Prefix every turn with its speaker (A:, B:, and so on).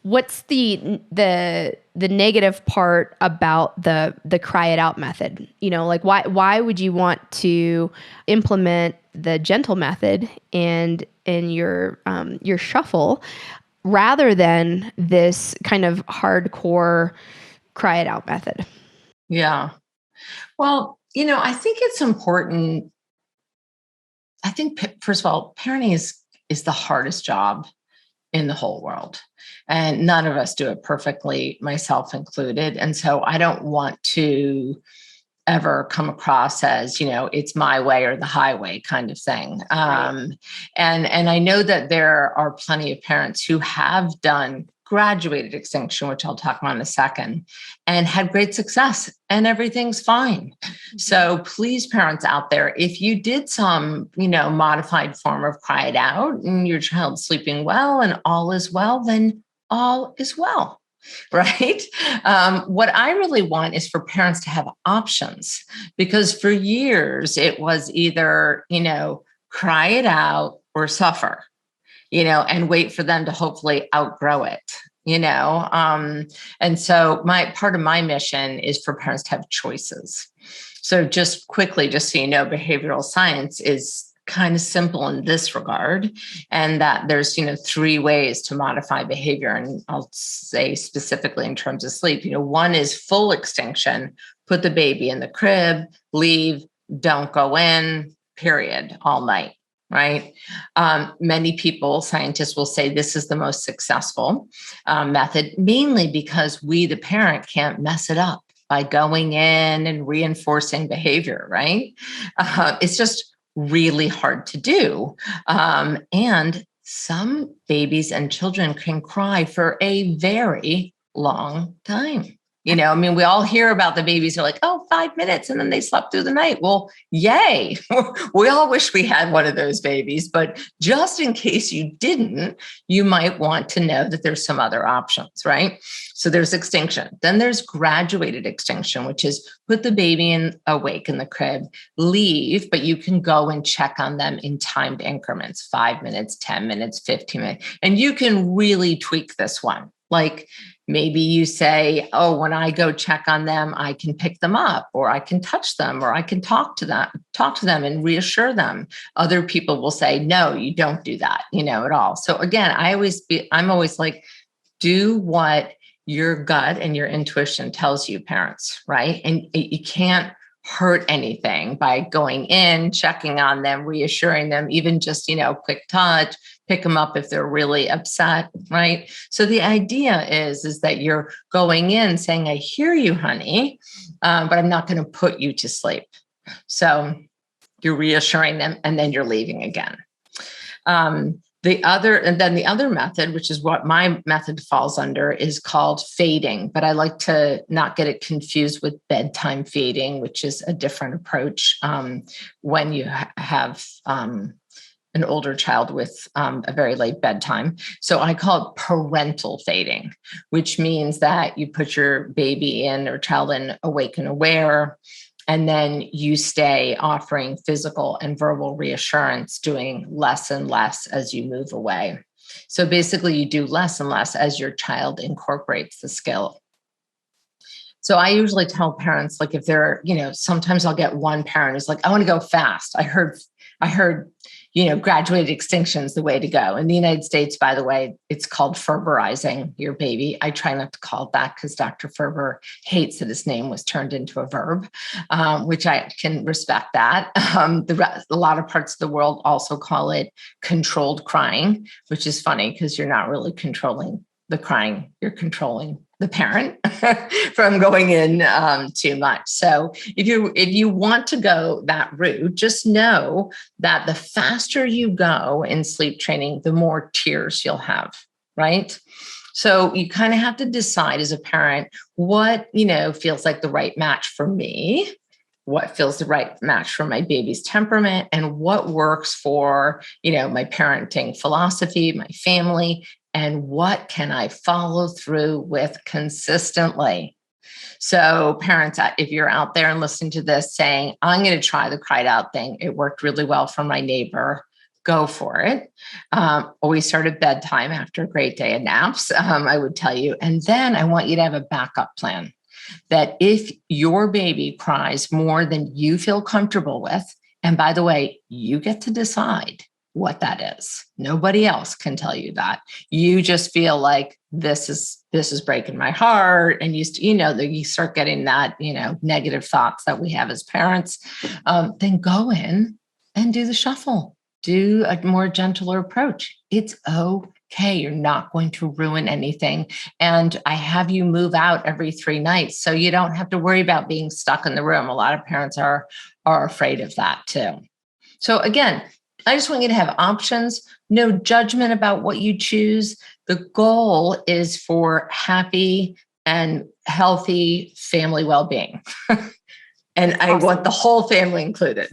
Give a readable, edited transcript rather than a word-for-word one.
A: What's the negative part about the cry it out method? Like why would you want to implement the gentle method and in your shuffle rather than this kind of hardcore cry it out method?
B: Yeah. Well, I think it's important. I think, first of all, parenting is the hardest job in the whole world. And none of us do it perfectly, myself included. And so I don't want to ever come across as, it's my way or the highway kind of thing.
A: Right.
B: And I know that there are plenty of parents who have done graduated extinction, which I'll talk about in a second, and had great success and everything's fine. Mm-hmm. So please, parents out there, if you did some, modified form of cry it out and your child's sleeping well and all is well, then all is well. Right. What I really want is for parents to have options, because for years it was either, cry it out or suffer, and wait for them to hopefully outgrow it, and so part of my mission is for parents to have choices. So just quickly, just so you know, behavioral science is kind of simple in this regard, and that there's, 3 ways to modify behavior. And I'll say specifically in terms of sleep, one is full extinction, put the baby in the crib, leave, don't go in, period, all night. Right. Many people, scientists will say this is the most successful method, mainly because we, the parent, can't mess it up by going in and reinforcing behavior. Right. It's just really hard to do. And some babies and children can cry for a very long time. We all hear about the babies who are like, 5 minutes, and then they slept through the night. Well, yay. We all wish we had one of those babies, but just in case you didn't, you might want to know that there's some other options, right? So there's extinction. Then there's graduated extinction, which is put the baby awake in the crib, leave, but you can go and check on them in timed increments, 5 minutes, 10 minutes, 15 minutes. And you can really tweak this one. Like maybe you say, when I go check on them, I can pick them up, or I can touch them, or I can talk to them and reassure them. Other people will say, no, you don't do that, at all. So again, I'm always like, do what your gut and your intuition tells you, parents, right? And you can't hurt anything by going in, checking on them, reassuring them, even just, quick touch, pick them up if they're really upset, right? So the idea is that you're going in saying, I hear you, honey, but I'm not going to put you to sleep. So you're reassuring them, and then you're leaving again. The other method, which is what my method falls under, is called fading, but I like to not get it confused with bedtime fading, which is a different approach when you have an older child with a very late bedtime. So I call it parental fading, which means that you put your baby in or child in awake and aware, and then you stay offering physical and verbal reassurance, doing less and less as you move away. So basically, you do less and less as your child incorporates the skill. So I usually tell parents, like if they're, sometimes I'll get one parent who's like, I want to go fast. I heard, graduated extinction is the way to go. In the United States, by the way, it's called Ferberizing your baby. I try not to call it that because Dr. Ferber hates that his name was turned into a verb, which I can respect that. A lot of parts of the world also call it controlled crying, which is funny because you're not really controlling the crying, you're controlling the parent from going in too much. So if you want to go that route, just know that the faster you go in sleep training, the more tears you'll have, right? So you kind of have to decide as a parent what, feels like the right match for me, what feels the right match for my baby's temperament, and what works for, my parenting philosophy, my family, and what can I follow through with consistently? So parents, if you're out there and listening to this saying, I'm going to try the cried out thing, it worked really well for my neighbor, go for it. Always start at bedtime after a great day of naps, I would tell you. And then I want you to have a backup plan that if your baby cries more than you feel comfortable with, and by the way, you get to decide what that is. Nobody else can tell you that. You just feel like this is breaking my heart, and you start getting that negative thoughts that we have as parents. Then go in and do the shuffle. Do a more gentler approach. It's okay. You're not going to ruin anything. And I have you move out every 3 nights, so you don't have to worry about being stuck in the room. A lot of parents are afraid of that too. So again, I just want you to have options, no judgment about what you choose. The goal is for happy and healthy family well-being. And I want the whole family included.